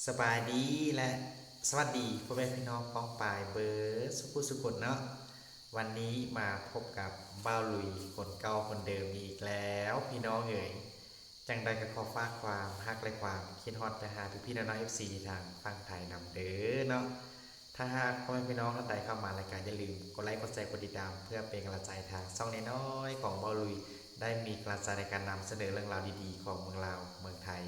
สบายดีและสวัสดีพ่อแม่พี่น้องป้องปายเบอร์สุขุสุขนเนาะวันนี้มาพบกับบ้าวลุยคนเก่าคนเดิมอีกแล้วพี่น้องเอ๋ยจังใดก็ขอฝากความฮักและความคิดฮอดไปหาพี่น้องเอฟซีทางฝั่งไทยนำเด้อเนาะถ้าหากพ่อแม่พี่น้องท่านใดเข้ามารายการอย่าลืมกดไลค์กดแชร์กดติดตามเพื่อเป็นกำลังใจทางช่องน้อยๆของบ้าวลุยได้มีกำลังใจในการนำเสนอเรื่องราวดีๆของเมืองลาวเมืองไทย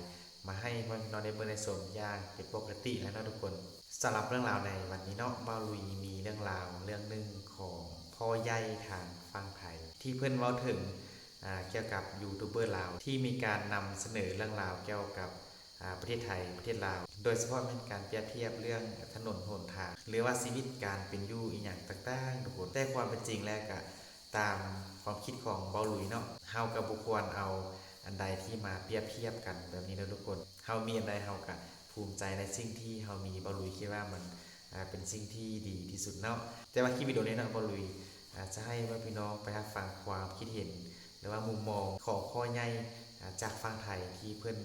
มาให้พ่อพี่น้องได้เบิ่งในสมอย่างเป็นปกติแล้วนะทุกคนสำหรับเรื่องราวในวันนี้เนาะบ้าวลุยมีเรื่องราวเรื่องหนึ่งของพ่อใหญ่ทางฝั่งไทยที่เพื่อนเว้าถึงเกี่ยวกับยูทูบเบอร์ลาวที่มีการนำเสนอเรื่องราวเกี่ยวกับประเทศไทยประเทศลาวโดยเฉพาะเป็นการเปรียบเทียบเรื่องถนนหนทางหรือว่าชีวิตการเป็นอยู่อีหยังต่างๆทุกคนแต่ความเป็นจริงแล้วก็ตามความคิดของบ้าวลุยเนาะเฮากับบุคคลเอาอันใดที่มาเปรียบเทียบกันแบบนี้นะทุกคนเฮามีอันใดเฮาก็ภูมิใจในสิ่งที่เฮามีบ้าวลุยคิดว่ามันเป็นสิ่งที่ดีที่สุดเนาะแต่ว่าคลิปวิดีโอนี้เนาะบ้าวลุยจะให้พี่น้องไปรับฟังความคิดเห็นหรือว่ามุมมองของพ่อใหญ่จากฝั่งไทยที่เพิ่น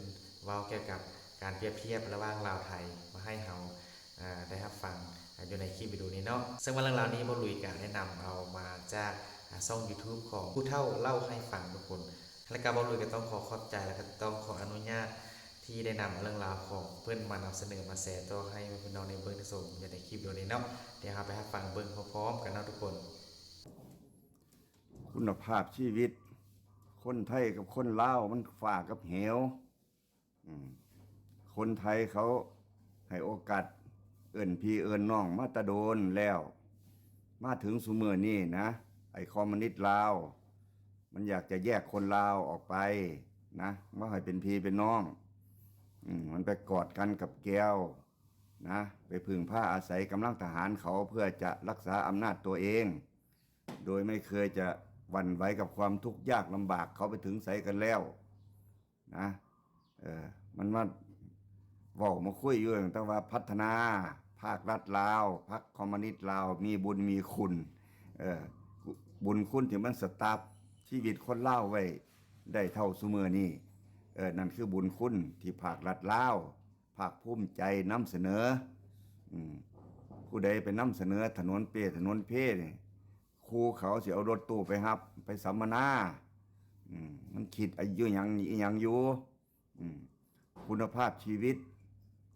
เว้าเกี่ยวกับการเปรียบเทียบระหว่างลาวไทยมาให้เฮาได้รับฟังอยู่ในคลิปวิดีโอนี้เนาะซึ่งว่าเรื่องราวนี้บ้าวลุยก็แนะนำเอามาจากช่อง YouTube ของผู้เฒ่าเล่าให้ฟังทุกคนและการบ้าวลุยก็ต้องขอขอบใจและก็ต้องขออนุญาตที่ได้นำเรื่องราวของเพื่อนมานำเสนอมาแชร์ต่อให้พี่น้องในเบิ้งในชมอยู่ในคลิปวิดีโอนี้เนาะเดี๋ยวเราไปรับฟังเบิ้งพร้อมๆกันเนาะทุกคนคุณภาพชีวิตคนไทยกับคนลาวมันฝ่ากับเหวอืมคนไทยเขาให้โอกาสเอิ้นพี่เอิ้นน้องมาตะโดนแล้วมาถึงซุมื้อนี้นะไอ้คอมมิวนิสต์ลาวมันอยากจะแยกคนลาวออกไปนะว่าให้เป็นพี่เป็นน้องมันไปกอดกันกับแก้วนะไปพึ่งผ้าอาศัยกำลังทหารเขาเพื่อจะรักษาอำนาจตัวเองโดยไม่เคยจะหวั่นไหวกับความทุกข์ยากลำบากเขาไปถึงไสกันแล้วนะมันมาเว้ามาคุยอยู่ตั้งว่าพัฒนาภาครัฐลาวพรรคคอมมิวนิสต์ลาวมีบุญมีคุณเออบุญคุณที่มันสตาร์ฟชีวิตคนลาวไว้ได้เท่าซุมื้อนี้นั่นคือบุญคุณที่ภาครัฐลาวภาคภูมิใจนำเสนอผู้ใดไปนำเสนอถนนเปถนนเพนี่ครูเขาสิเอารถตู้ไปรับไปสัมมนามันคิดอายุหยังอยู่คุณภาพชีวิต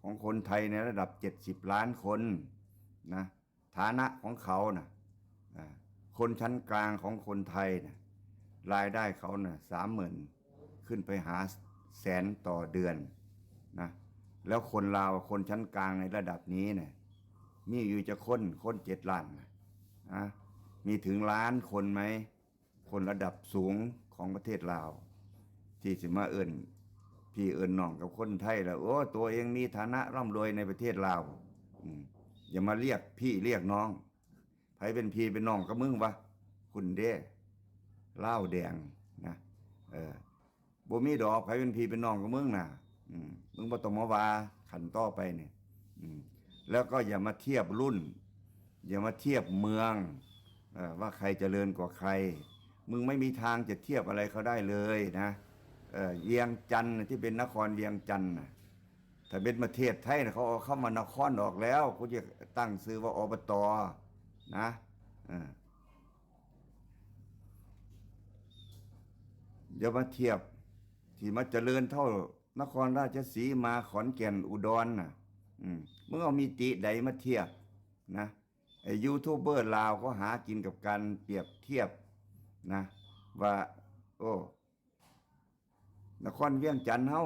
ของคนไทยในระดับ70ล้านคนนะฐานะของเขานะคนชั้นกลางของคนไทยนะรายได้เขานะ30,000ขึ้นไปหาแสนต่อเดือนนะแล้วคนลาวคนชั้นกลางในระดับนี้เนี่ยมีอยู่จะคน7 ล้านนะมีถึงล้านคนไหมคนระดับสูงของประเทศลาวที่สิมาเอิ้นพี่เอิ้นน้องกับคนไทยแล้วโอ้ตัวเองมีฐานะร่ำรวยในประเทศลาวอย่ามาเรียกพี่เรียกน้องไผเป็นพี่เป็นน้องกับมึงวะคุณเด้ลาวแดงนะบ่มีดอกไผเป็นพี่เป็นน้องกับมึงน่ะมึงบ่ต้องมาว่าขันต่อไปเนี่ยแล้วก็อย่ามาเทียบรุ่นอย่ามาเทียบเมืองว่าใครเจริญกว่าใครมึงไม่มีทางจะเทียบอะไรเขาได้เลยนะเวียงจันทร์ที่เป็นนครเวียงจันทร์ถ้าเป็นประเทศไทยเขาเอาเข้ามานครออกแล้วเขาจะตั้งชื่อว่าอบตนะอย่ามาเทียบที่มาเจริญเท่านครราชสีมาขอนแก่นอุดรน่ะมึงเอามีติใดมาเทียบนะไอ้ยูทูบเบอร์ลาวเขาหากินกับการเปรียบเทียบนะว่าโอ้นครเวียงจันทน์เฮา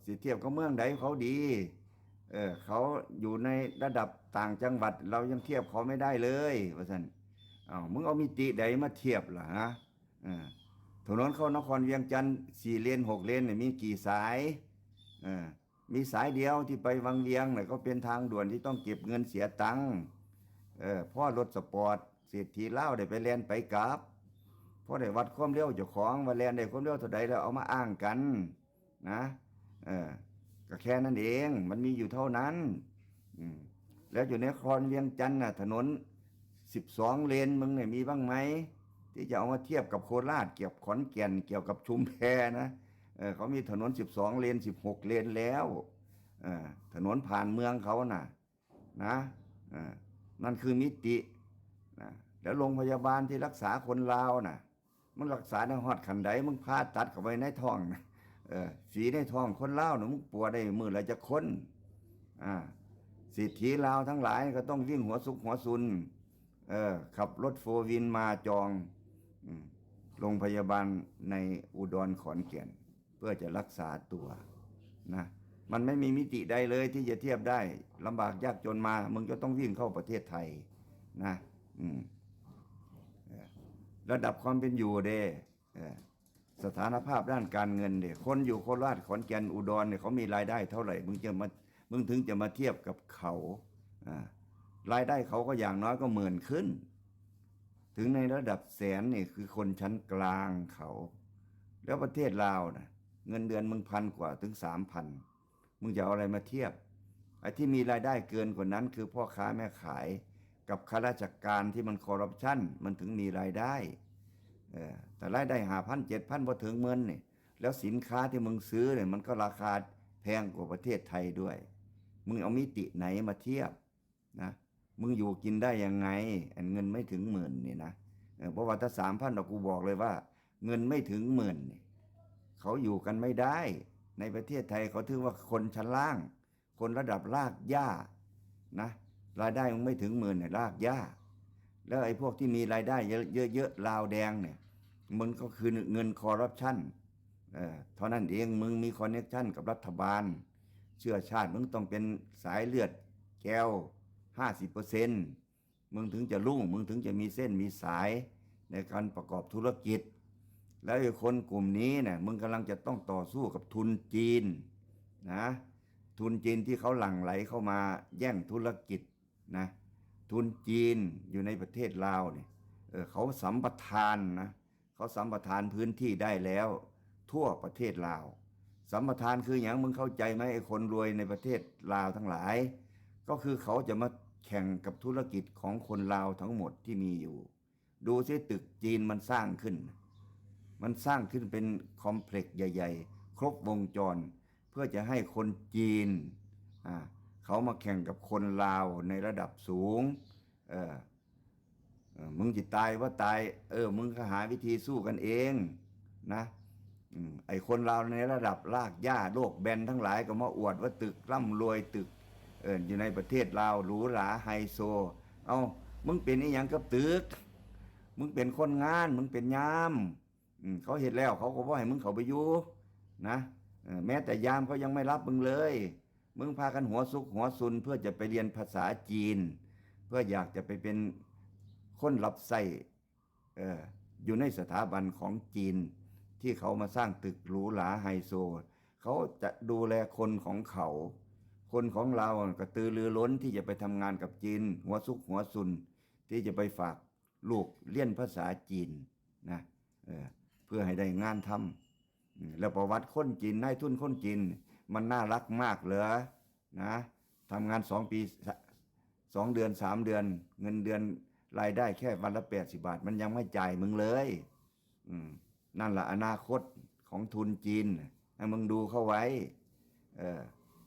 สิเทียบกับเมืองใดเขาดีเขาอยู่ในระดับต่างจังหวัดเรายังเทียบเขาไม่ได้เลยว่าซั่นมึงเอามิติใดมาเทียบล่ะฮะถนนเข้านครเวียงจันทน์4 เลน 6 เลนเนี่ยมีกี่สายมีสายเดียวที่ไปวังเวียงเนี่ยก็เป็นทางด่วนที่ต้องเก็บเงินเสียตังค์เพราะรถสปอร์ตเศรษฐีลาวได้ไปแล่นไปกลับเพราะได้วัดความเร็วเจ้าของว่าแล่นได้ความเร็วเท่าใดแล้วเอามาอ้างกันนะก็แค่นั้นเองมันมีอยู่เท่านั้นแล้วอยู่ในนครเวียงจันทน์น่ะถนน12 เลนมึงเนี่ยมีบ้างไหมที่จะเอามาเทียบกับโคราชเกี่ยวกับขอนแก่นเกี่ยวกับชุมแพนะเขามีถนน12 เลน 16 เลนแล้ว ถนนผ่านเมืองเขาน่ะนะเออนั่นคือมิตินะแล้วโรงพยาบาลที่รักษาคนลาวน่ะมันรักษาในฮอดขันใดมึงผ่าตัดเข้าไปในท้องนะฝีในท้องคนลาวน่ะมึงปวดได้มือละจะคนอ่าสิทธิลาวทั้งหลายก็ต้องวิ่งหัวซุกหัวซุนขับรถโฟร์วินมาจองอืมโรงพยาบาลในอุดรขอนแก่นเพื่อจะรักษาตัวนะมันไม่มีมิติใดเลยที่จะเทียบได้ลำบากยากจนมามึงจะต้องวิ่งเข้าประเทศไทยนะระดับความเป็นอยู่เด้สถานภาพด้านการเงินเด้คนอยู่โคราชขอนแก่นอุดรเนี่ยเขามีรายได้เท่าไหร่มึงถึงจะมาเทียบกับเขารายได้เขาก็อย่างน้อยก็10,000ขึ้นถึงในระดับแสนนี่คือคนชั้นกลางเขาแล้วประเทศลาวนะเงินเดือนมึง1,000 กว่าถึง3,000มึงจะเอาอะไรมาเทียบไอ้ที่มีรายได้เกินกว่านั้นคือพ่อค้าแม่ขายกับข้าราชการที่มันคอร์รัปชันมันถึงมีรายได้แต่รายได้5,000 7,000พอถึง10,000นี่แล้วสินค้าที่มึงซื้อเนี่ยมันก็ราคาแพงกว่าประเทศไทยด้วยมึงเอามิติไหนมาเทียบนะมึงอยู่กินได้ยังไงเงินไม่ถึง10,000นี่นะเพราะว่าถ้า3,000กูบอกเลยว่าเงินไม่ถึง10,000นี่เขาอยู่กันไม่ได้ในประเทศไทยเขาถือว่าคนชั้นล่างคนระดับรากหญ้านะรายได้มึงไม่ถึง10,000เนี่ยรากหญ้าแล้วไอ้พวกที่มีรายได้เยอะๆลาวแดงเนี่ยมันก็คือเงินคอร์รัปชันเท่านั้นเองมึงมีคอนเนคชั่นกับรัฐบาลเชื้อชาติมึงต้องเป็นสายเลือดแก้ว50%มึงถึงจะรุ่งมึงถึงจะมีเส้นมีสายในการประกอบธุรกิจแล้วไอ้คนกลุ่มนี้เนี่ยมึงกำลังจะต้องต่อสู้กับทุนจีนนะทุนจีนที่เขาหลั่งไหลเข้ามาแย่งธุรกิจนะทุนจีนอยู่ในประเทศลาวเนี่ยเขาสัมปทานนะเขาสัมปทานพื้นที่ได้แล้วทั่วประเทศลาวสัมปทานคืออย่างมึงเข้าใจไหมไอ้คนรวยในประเทศลาวทั้งหลายก็คือเขาจะมาแข่งกับธุรกิจของคนลาวทั้งหมดที่มีอยู่ดูซิตึกจีนมันสร้างขึ้นเป็นคอมเพล็กซ์ใหญ่ๆครบวงจรเพื่อจะให้คนจีนเขามาแข่งกับคนลาวในระดับสูงมึงจะตายว่าตายมึงก็หาวิธีสู้กันเองนะไอ้คนลาวในระดับรากหญ้าโลกแบนทั้งหลายก็มาอวดว่าตึกร่ำรวยตึกอยู่ในประเทศลาวหรูหราไฮโซมึงเป็นอีหยังกับตึกมึงเป็นคนงานมึงเป็นยามเขาเห็นแล้วเขาก็ว่าให้มึงเขาไปอยู่นะแม้แต่ยามเขายังไม่รับมึงเลยมึงพากันหัวซุกหัวซุนเพื่อจะไปเรียนภาษาจีนเพื่ออยากจะไปเป็นคนรับใช้อยู่ในสถาบันของจีนที่เขามาสร้างตึกหรูหราไฮโซเขาจะดูแลคนของเขาคนของเรากระตือรือร้นที่จะไปทำงานกับจีนหัวซุกหัวซุนที่จะไปฝากลูกเรียนภาษาจีนนะเพื่อให้ได้งานทำแล้วประวัติคนจีนนายทุนคนจีนมันน่ารักมากเลยนะทำงาน2 ปี2 เดือน3 เดือนเงินเดือนรายได้แค่วันละ80 บาทมันยังไม่จ่ายมึงเลยนั่นแหละอนาคตของทุนจีนให้มึงดูเข้าไว้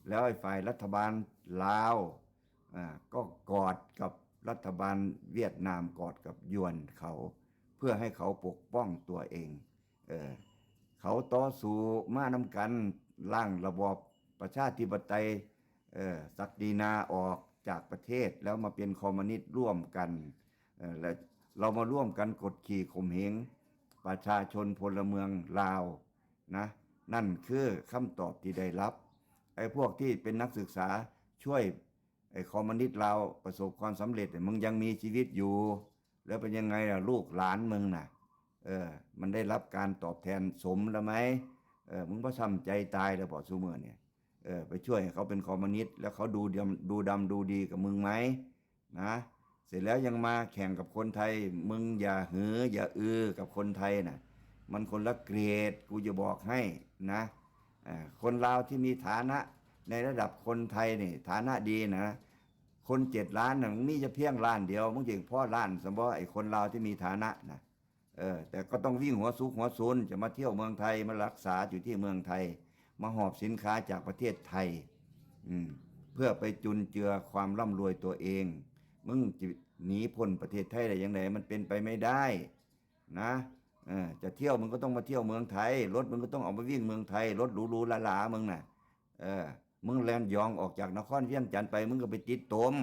แล้วไอ้ฝ่ายรัฐบาลลาวก็กอดกับรัฐบาลเวียดนามกอดกับยวนเขาเพื่อให้เขาปกป้องตัวเองเขาต่อสู้มานำกันร่างระบอบประชาธิปไตยศักดินาออกจากประเทศแล้วมาเป็นคอมมิวนิสต์ร่วมกันและเรามาร่วมกันกดขี่ข่มเหงประชาชนพลเมืองลาวนะนั่นคือคำตอบที่ได้รับไอ้พวกที่เป็นนักศึกษาช่วยไอ้คอมมิวนิสต์ลาวประสบความสำเร็จมึงยังมีชีวิตอยู่แล้วเป็นยังไงล่ะลูกหลานมึงน่ะมันได้รับการตอบแทนสมแล้วไหมมึงก็ช้ำใจตายแล้วบอกซูเมอร์เนี่ยไปช่วยให้เขาเป็นคอมมิวนิสต์แล้วเขาดูดำดูดีกับมึงไหมนะเสร็จแล้วยังมาแข่งกับคนไทยมึงอย่าอย่ากับคนไทยนะมันคนละเกรดกูจะบอกให้นะคนลาวที่มีฐานะในระดับคนไทยนี่ฐานะดีนะคน7 ล้านนะมึงมีจะเพียงล้านเดียวมึงจึงพ่อล้านสมมติไอ้คนลาวที่มีฐานะนะแต่ก็ต้องวิ่งหัวซุกหัวซุนจะมาเที่ยวเมืองไทยมารักษาอยู่ที่เมืองไทยมาหอบสินค้าจากประเทศไทย อืมเพื่อไปจุนเจือความร่ำรวยตัวเอง มึงจะหนีพ้นประเทศไทยได้ยังไงมันเป็นไปไม่ได้นะจะเที่ยวมึงก็ต้องมาเที่ยวเมืองไทยรถมึงก็ต้องออกมาวิ่งเมืองไทยรถหรูๆหราๆมึงน่ะเออมึงแลนยองออกจากนครเวียงจันทร์ไปมึงก็ไปติดตม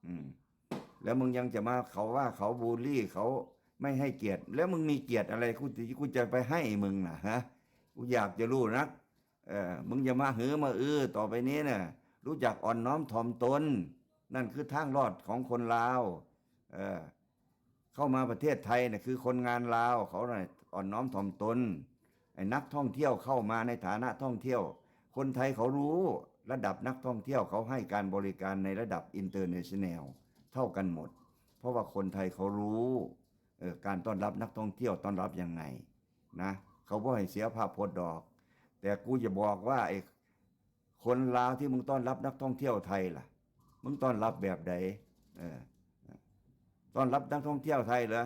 อืมแล้วมึงยังจะมาเขาว่าเขาบูลลี่เขาไม่ให้เกียรติแล้วมึงมีเกียรติอะไรกูจะไปให้มึงน่ะฮะกูอยากจะรู้นักมึงอย่ามาหือมาต่อไปนี้น่ะรู้จักอ่อนน้อมถ่อมตนนั่นคือทางรอดของคนลาวเออเข้ามาประเทศไทยเนี่ยคือคนงานลาวเขาน่ะอ่อนน้อมถ่อมตนไอ้นักท่องเที่ยวเข้ามาในฐานะท่องเที่ยวคนไทยเขารู้ระดับนักท่องเที่ยวเขาให้การบริการในระดับอินเตอร์เนชั่นแนลเท่ากันหมดเพราะว่าคนไทยเขารู้การต้อนรับนักท่องเที่ยวต้อนรับยังไงนะเขาบ่ให้เสียภาพพจน์ดอกแต่กูจะบอกว่าไอ้คนลาวที่มึงต้อนรับนักท่องเที่ยวไทยล่ะมึงต้อนรับแบบใดเออต้อนรับนักท่องเที่ยวไทยเหรอ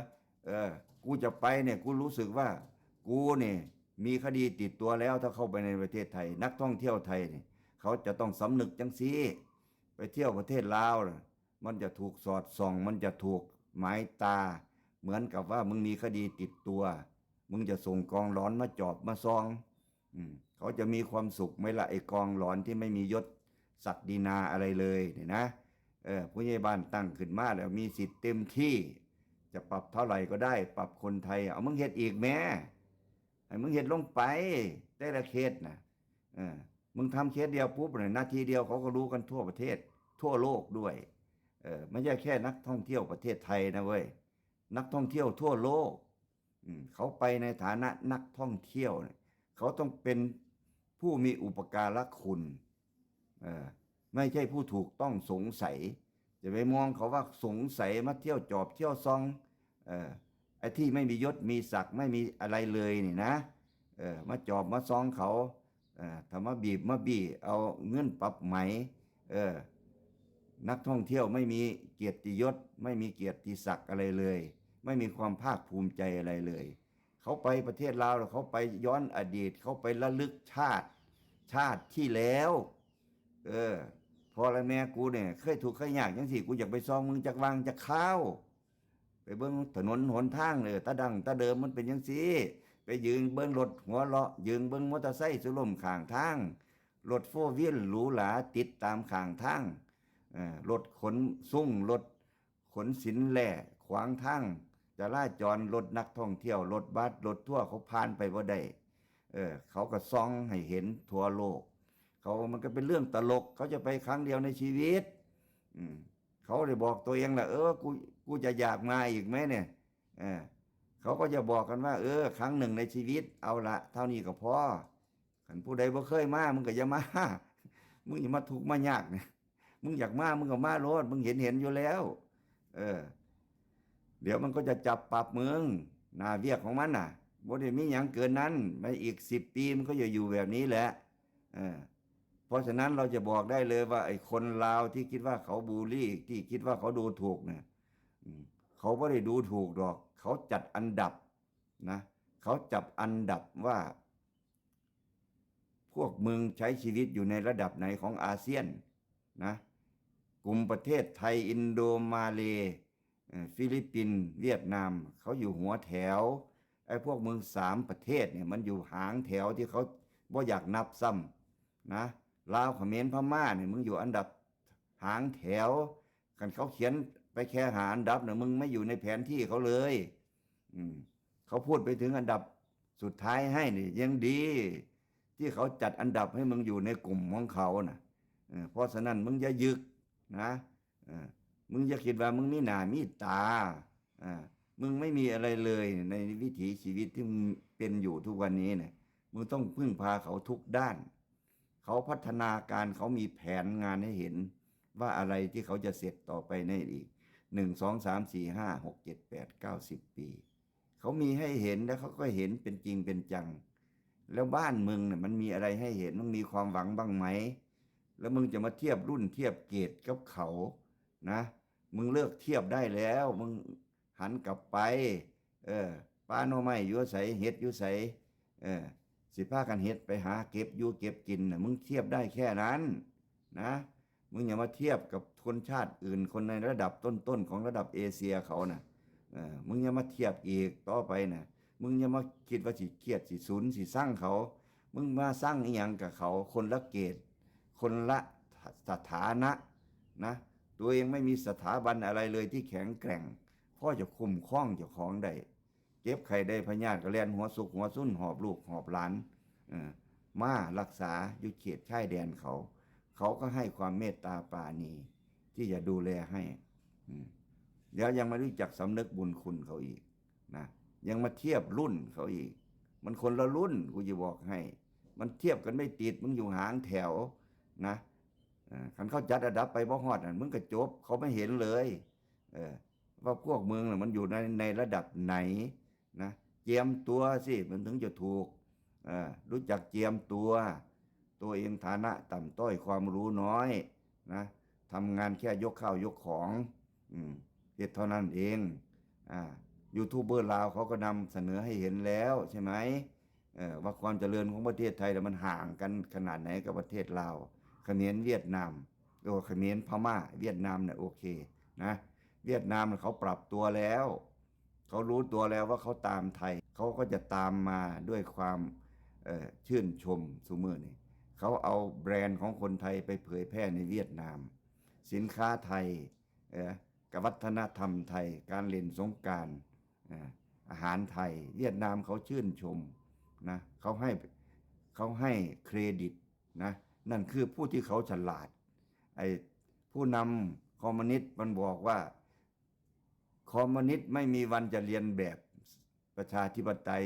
กูจะไปเนี่ยกูรู้สึกว่ากูเนี่ยมีคดีติดตัวแล้วถ้าเข้าไปในประเทศไทยนักท่องเที่ยวไทยเนี่ยเขาจะต้องสำนึกจังซี่ไปเที่ยวประเทศลาวน่ะมันจะถูกสอดส่องมันจะถูกหมายตาเหมือนกับว่ามึงมีคดีติดตัวมึงจะส่งกองร้อนมาจอบมาซองเขาจะมีความสุขไหมล่ะไอ้กองร้อนที่ไม่มียศศักดินาอะไรเลยเนี่ยนะผู้ใหญ่บ้านตั้งขึ้นมาแล้วมีสิทธิ์เต็มที่จะปรับเท่าไหร่ก็ได้ปรับคนไทยเอามึงเฮ็ดอีกแม่ให้มึงเฮ็ดลงไปแต่ละเคสนะมึงทำเคสเดียวปุ๊บเนี่ยนาทีเดียวเขาก็รู้กันทั่วประเทศทั่วโลกด้วยไม่ใช่แค่นักท่องเที่ยวประเทศไทยนะเว้ยนักท่องเที่ยวทั่วโลกเขาไปในฐานะนักท่องเที่ยวเนี่ยเขาต้องเป็นผู้มีอุปการะคุณไม่ใช่ผู้ถูกต้องสงสัยจะไปมองเขาว่าสงสัยมาเที่ยวจอบเที่ยวซองไอ้ที่ไม่มียศมีศักดิ์ไม่มีอะไรเลยนี่นะมาจอบมาซองเขาทำมาบีบมาบี้เอาเงินปรับไหมนักท่องเที่ยวไม่มีเกียรติยศไม่มีเกียรติศักดิ์อะไรเลยไม่มีความภาคภูมิใจอะไรเลยเขาไปประเทศลาวเขาไปย้อนอดีตเขาไประลึกชาติที่แล้วพอละแม่กูเนี่ยเคยถูกเคยยากจังสิกูอยากไปซองมึงจากวางจากข้าวไปเบิ้งถนนหนทางตาดังตาเดิมมันเป็นยังสิไปยืนเบิ้งรถหัวเลาะยืนเบิ้งมอเตอร์ไซค์สุล่มข้างทางรถโฟร์วีลหรูหราติดตามข้างทางรถขนสุ่งรถขนสินแหล่ขวางทางจราจรรถนักท่องเที่ยวรถบัสรถทั่วเขาผ่านไปบ่ได้เขาก็ซ่องให้เห็นทั่วโลกเขามันก็เป็นเรื่องตลกเขาจะไปครั้งเดียวในชีวิตเขาเลยบอกตัวเองแหละกูจะอยากมาอีกไหมเนี่ยเขาก็จะบอกกันว่าครั้งหนึ่งในชีวิตเอาละเท่านี้ก็พอขันผู้ใดบ่เคยมามึงก็อย่ามามึงอย่ามาทุกข์มายากเนี่ยมึงอยากมามึงก็มาโลดมึงเห็นอยู่แล้วเดี๋ยวมันก็จะจับปรับมึงหน้าเวียกของมันน่ะบ่ได้มีอย่างเกินนั้นไปอีก10 ปีมันก็จะอยู่แบบนี้แหละเพราะฉะนั้นเราจะบอกได้เลยว่าไอ้คนลาวที่คิดว่าเขาบูลลี่ที่คิดว่าเขาดูถูกเนี่ยเขาไม่ได้ดูถูกหรอกเขาจัดอันดับนะเขาจับอันดับว่าพวกมึงใช้ชีวิตอยู่ในระดับไหนของอาเซียนนะกลุ่มประเทศไทยอินโดมาเลฟิลิปปินส์เวียดนามเขาอยู่หัวแถวไอ้พวกมึง3 ประเทศเนี่ยมันอยู่หางแถวที่เขาบ่อยากนับซ้ำนะลาวเขมรพม่าเนี่ยมึงอยู่อันดับหางแถวกันเขาเขียนไปแค่หาอันดับเนี่ยมึงไม่อยู่ในแผนที่เขาเลยเขาพูดไปถึงอันดับสุดท้ายให้นี่ยังดีที่เขาจัดอันดับให้มึงอยู่ในกลุ่มของเขานะเพราะฉะนั้นมึงอย่ายึกนะมึงอย่าคิดว่ามึงมีหน้ามีตามึงไม่มีอะไรเลยในวิถีชีวิตที่มึงเป็นอยู่ทุกวันนี้เนี่ยมึงต้องพึ่งพาเขาทุกด้านเขาพัฒนาการเขามีแผนงานให้เห็นว่าอะไรที่เขาจะเสร็จต่อไปในอีก1 2 3 4 5 6 7 8 9 10 ปีเขามีให้เห็นแล้วเขาก็เห็นเป็นจริงเป็นจังแล้วบ้านมึงเนี่ยมันมีอะไรให้เห็นมึงมีความหวังบ้างไหมแล้วมึงจะมาเทียบรุ่นเทียบเกรดกับเขานะมึงเลิกเทียบได้แล้วมึงหันกลับไปป้าโนไม้อยู่ใสเฮ็ดอยู่ใสสิพากันเฮ็ดไปหาเก็บอยู่เก็บกินน่ะมึงเทียบได้แค่นั้น นะมึงอย่ามาเทียบกับคนชาติอื่นคนในระดับต้นๆของระดับเอเชียเขานะมึงอย่ามาเทียบอีกต่อไปนะมึงอย่ามาคิดว่าสิเครียดสิศูนย์สิสร้างเขามึงมาสร้างอีหยังกับเขาคนละเกตคนละสถานะนะตัวเองไม่มีสถาบันอะไรเลยที่แข็งแกร่งพ่อจะคุ้มครองเจ้าของได้เก็บไข่ได้พญาติก็เลียนหัวสุกหัวสุ่นหอบลูกหอบหลานมารักษาอยู่เขตชายแดนเขา เขาก็ให้ความเมตตาปราณีที่จะดูแลให้เดี๋ยวยังไม่รู้จักสำนึกบุญคุณเขาอีกนะยังมาเทียบรุ่นเขาอีกมันคนละรุ่นกูจะบอกให้มันเทียบกันไม่ติดมึงอยู่หางแถวนะคันเขาจัดระดับไปบ่ฮอดมึงก็จบเขาไม่เห็นเลยว่าพวกมึงมันอยู่ในระดับไหนนะเจียมตัวสิมันถึงจะถูกรู้จักเจียมตัวเองฐานะต่ำต้อยความรู้น้อยนะทำงานแค่ยกข้าวยกของเหตุเท่านั้นเองยูทูบเบอร์ลาวเขาก็นำเสนอให้เห็นแล้วใช่ไหมว่าความเจริญของประเทศไทยมันห่างกันขนาดไหนกับประเทศลาวเขมรเวียดนามเขมรพม่าเวียดนามเนี่ยโอเคนะเวียดนามเขาปรับตัวแล้วเขารู้ตัวแล้วว่าเขาตามไทยเขาก็จะตามมาด้วยความชื่นชมซุมื้อนี้เขาเอาแบรนด์ของคนไทยไปเผยแพร่ในเวียดนามสินค้าไทยกับวัฒนธรรมไทยการเล่นสงกรานต์อาหารไทยเวียดนามเขาชื่นชมนะเขาให้เครดิตนะนั่นคือผู้ที่เขาฉลาดผู้นำคอมมิวนิสต์มันบอกว่าคอมมิวนิสต์ไม่มีวันจะเรียนแบบประชาธิปไตย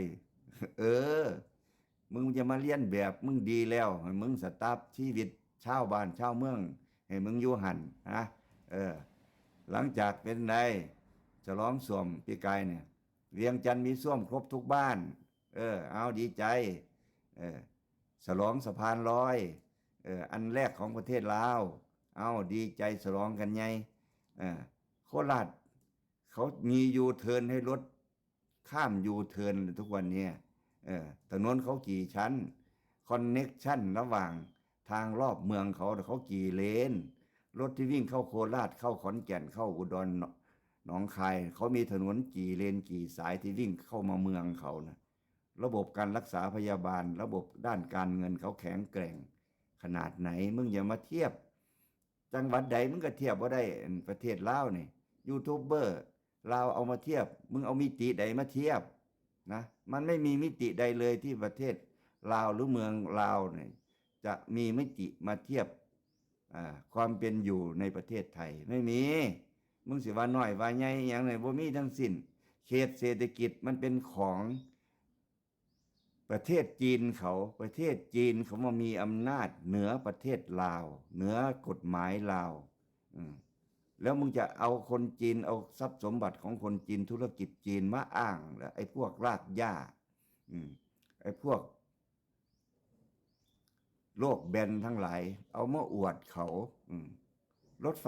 มึงจะมาเลียนแบบมึงดีแล้วมึงสตาร์ทชีวิตชาวบ้านชาวเมืองให้มึงอยู่หันนะหลังจากเป็นไงฉลองส้วมปีกายเนี่ยเวียงจันทร์มีส้วมครบทุกบ้านเอาดีใจฉลองสะพานลอยอันแรกของประเทศลาวเอาดีใจฉลองกันไงโคราชเขามียูเทิร์นให้รถข้ามยูเทิร์นทุกวันนี้ถนนเขากี่ชั้นคอนเน็กชันระหว่างทางรอบเมืองเขากี่เลนรถที่วิ่งเข้าโคราชเข้าขอนแก่นเข้าอุดรหนองคายเขามีถนนกี่เลนกี่สายที่วิ่งเข้ามาเมืองเขานะระบบการรักษาพยาบาลระบบด้านการเงินเขาแข็งแกร่งขนาดไหนมึงอย่ามาเทียบจังหวัดใดมึงก็เทียบว่าได้ประเทศลาวนี่ยูทูบเบอร์ลาวเอามาเทียบมึงเอามิติใดมาเทียบนะมันไม่มีมิติใดเลยที่ประเทศลาวหรือเมืองลาวเนี่ยจะมีมิติมาเทียบความเป็นอยู่ในประเทศไทยไม่มีมึงสิว่าน้อยว่าใหญ่อย่างไรบ่มีทั้งสิ้นเขตเศรษฐกิจมันเป็นของประเทศจีนประเทศจีนเขามามีอำนาจเหนือประเทศลาวเหนือกฎหมายลาวแล้วมึงจะเอาคนจีนเอาทรัพย์สมบัติของคนจีนธุรกิจจีนมาอ้างแล้วไอ้พวกรากหญ้าไอ้พวกโลกแบนทั้งหลายเอามาอวดเขารถไฟ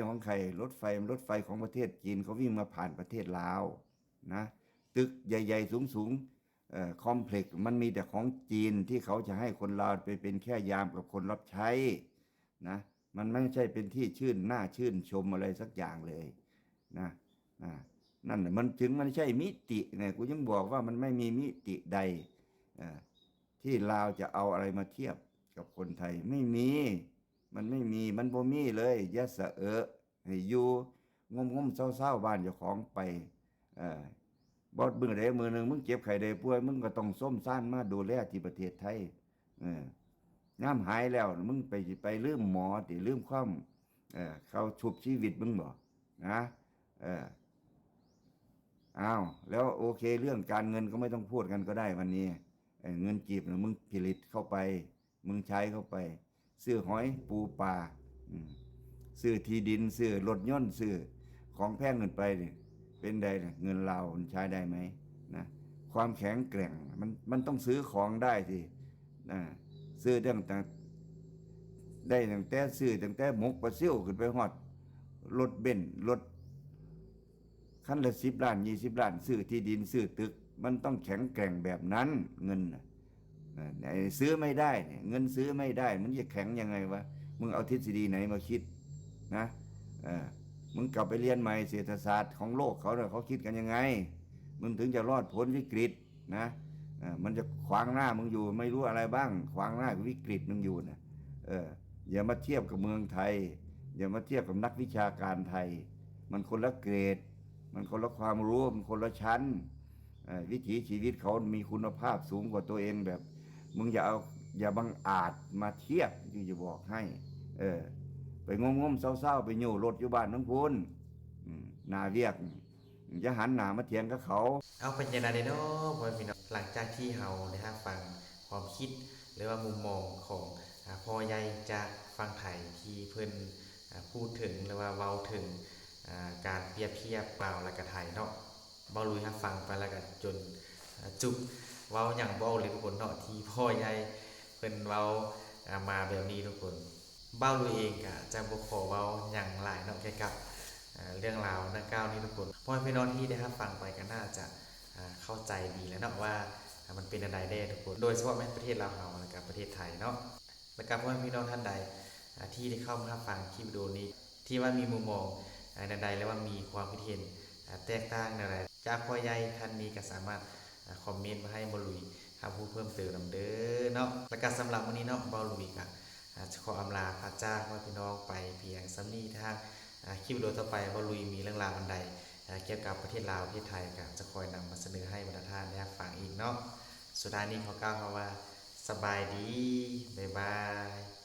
ของใครรถไฟของประเทศจีนเขาวิ่งมาผ่านประเทศลาวนะตึกใหญ่ๆสูงคอมเพล็กซ์มันมีแต่ของจีนที่เขาจะให้คนลาวไปเป็นแค่ยามกับคนรับใช้นะมันไม่ใช่เป็นที่ชื่นชมอะไรสักอย่างเลยนะนั่นมันถึงมันใช่มิติไงกูยังบอกว่ามันไม่มีมิติใดที่ลาวจะเอาอะไรมาเทียบกับคนไทยไม่มีมันไม่มีมันบ่มีเลยยะสะให้อยู่งมเศร้าบ้านเจ้าของไปบอดมือใดมือหนึ่งมึงเจ็บไข้ได้ป่วยมึงก็ต้องส้มซ่านมาดูแลที่ประเทศไทยน้ำหายแล้วมึงไปลืมหมอติลืมความเขาชุบชีวิตมึงบ่นะอ้าวแล้วโอเคเรื่องการเงินก็ไม่ต้องพูดกันก็ได้วันนี้เงินกีบมึงผลิตเข้าไปมึงใช้เข้าไปซื้อหอยปูปลาซื้อที่ดินซื้อรถยนต์ซื้อของแพงเงินไปเนี่ยเป็นใดเงินเราใช้ได้ไหมนะความแข็งแกร่งมันต้องซื้อของได้สิซื้อตั้งแต่ได้ตั้งแต่ซื้อตั้งแต่หมกปลาซิ่วขึ้นไปฮอดรถเบนซ์รถคันละ10 ล้าน20 ล้านซื้อที่ดินซื้อตึกมันต้องแข็งแกร่งแบบนั้นเงินซื้อไม่ได้เงินซื้อไม่ได้มันจะแข็งยังไงวะ มึงเอาทฤษฎีไหนมาคิดนะเออมึงกลับไปเรียนใหม่เศรษฐศาสตร์ของโลกเขาเนี่ยเขาคิดกันยังไงมึงถึงจะรอดพ้นวิกฤตนะมันจะขวางหน้ามึงอยู่ไม่รู้อะไรบ้างขวางหน้าวิกฤตมึงอยู่นะอย่ามาเทียบกับเมืองไทยอย่ามาเทียบกับนักวิชาการไทยมันคนละเกรดมันคนละความรู้มันคนละชั้นวิถีชีวิตเขามีคุณภาพสูงกว่าตัวเองแบบมึงอย่าบังอาจมาเทียบที่จะบอกให้ไปงมเศร้าๆไปอยู่รถอยู่บ้านน้องพูนนาเวียกอย่าหันหน้ามาเถียงกับเขาเอาเป็นยังไงเนาะพ่อพี่น้องหลังจากที่เฮาได้รับฟังความคิดหรือว่ามุมมองของพ่อใหญ่จากฝั่งไทยที่เพิ่นพูดถึงหรือว่าเว้าถึงการเปรียบเทียบลาวและก็ไทยเนาะเว้าลุยรับฟังไปแล้วก็จนจุกเว้าหยังบ่เลยทุกคนเนาะที่พ่อใหญ่เพิ่นเว้ามาแบบนี้ทุกคนเว้าลุยเองก็จะบ่ขอเว้าหยังหลายเนาะเกี่ยวกับเรื่องราวดังกล่าวนี้ทุกคนพ่อพี่น้องที่ได้รับฟังไปก็น่าจะเข้าใจดีแล้วเนาะว่ามันเป็นอะไรได้ทุกคนโดยเฉพาะในประเทศลาวเฮาและก็ประเทศไทยเนาะและก็พ่อพี่น้องท่านใดที่ได้เข้ามาฟังคลิปวิดีโอนี้ที่ว่ามีมุมมองใดๆแล้วว่ามีความคิดเห็นแตกต่างอะไรจากพ่อใหญ่ท่านนี้ก็สามารถคอมเมนต์มาให้บอลุยพูดเพิ่มเติมนำเด้อเนาะและก็สำหรับวันนี้เนาะบอลุยก็จะขออำลาพระเจ้าพ่อพี่น้องไปเพียงซ้ำนี้ทางคลิปวิดีโอต่อไปบอลุยมีเรื่องราวอันใดเกี่ยวกับประเทศลาวประเทศไทยก็จะคอยนำมาเสนอให้บรรดาท่านได้ฟังอีกเนาะสุดท้ายนี้ขอกล่าวคำว่าสบายดีบ๊ายบาย